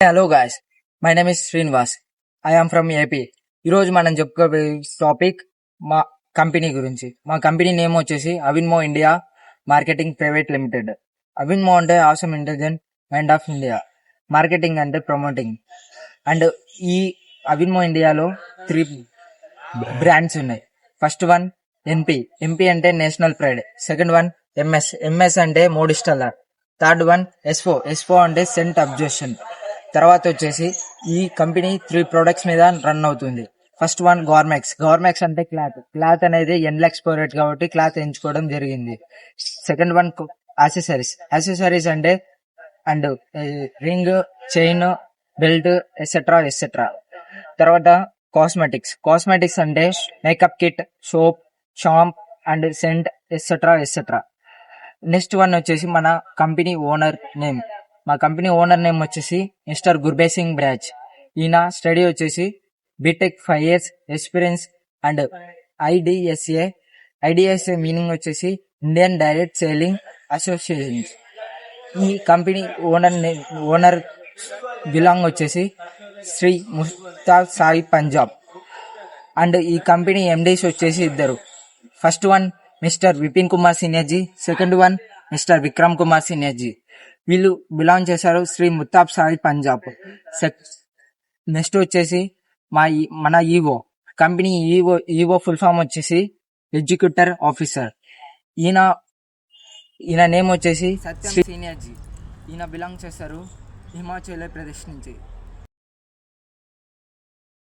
Hello guys, my name is Srinivas. I am from AP. ఈరోజు మనం చెప్పుకోబోయే టాపిక్ మా కంపెనీ గురించి. మా కంపెనీ నేమ్ వచ్చేసి అవిన్మో ఇండియా మార్కెటింగ్ ప్రైవేట్ లిమిటెడ్. అవిన్మో అంటే awesome intelligent mind of India, marketing అంటే ప్రమోటింగ్. అండ్ ఈ అవిన్మో ఇండియాలో 3 బ్రాండ్స్ ఉన్నాయి. ఫస్ట్ వన్ ఎంపీ అంటే national pride. Second one MS అంటే మోడిస్టల్లర్. థర్డ్ వన్ ఎస్ఫో అంటే సెంట్ అబ్జెక్షన్. తర్వాత వచ్చేసి ఈ కంపెనీ 3 ప్రొడక్ట్స్ మీద రన్ అవుతుంది. ఫస్ట్ వన్ గవర్మెక్స్ అంటే క్లాత్ అనేది ఎండ్ల ఎక్స్పోరేట్ కాబట్టి క్లాత్ ఎంచుకోవడం జరిగింది. సెకండ్ వన్ యాక్సెసరీస్ అంటే and ring, chain, belt etcetera. తర్వాత కాస్మెటిక్స్ అంటే makeup kit, soap, shampoo and scent etcetera. Next one వచ్చేసి మన కంపెనీ ఓనర్ నేమ్. మా కంపెనీ ఓనర్ నేమ్ వచ్చేసి మిస్టర్ గుర్బేర్ సింగ్ బ్రాజ్. ఈయన స్టడీ వచ్చేసి BTech 5 years experience and IDSA meaning వచ్చేసి ఇండియన్ డైరెక్ట్ సేలింగ్ అసోసియేషన్. ఈ కంపెనీ ఓనర్ బిలాంగ్ వచ్చేసి శ్రీ ముస్తాక్ సాయి పంజాబ్. అండ్ ఈ కంపెనీ ఎండీస్ వచ్చేసి ఇద్దరు. First one mister Vipin Kumar Sinhaji, second one mister Vikram Kumar Sinhaji. వీళ్ళు బిలాంగ్ చేశారు శ్రీ ముత్తాబ్ సాయి పంజాబ్. నెక్స్ట్ వచ్చేసి మన కంపెనీ ఈవో ఫుల్ ఫామ్ వచ్చేసి ఎగ్జిక్యూటివ్ ఆఫీసర్. ఈయన నేమ్ వచ్చేసి సత్యం సిన్హజీ. ఈయన బిలాంగ్ చేస్తారు హిమాచల్ ప్రదేశ్ నుంచి.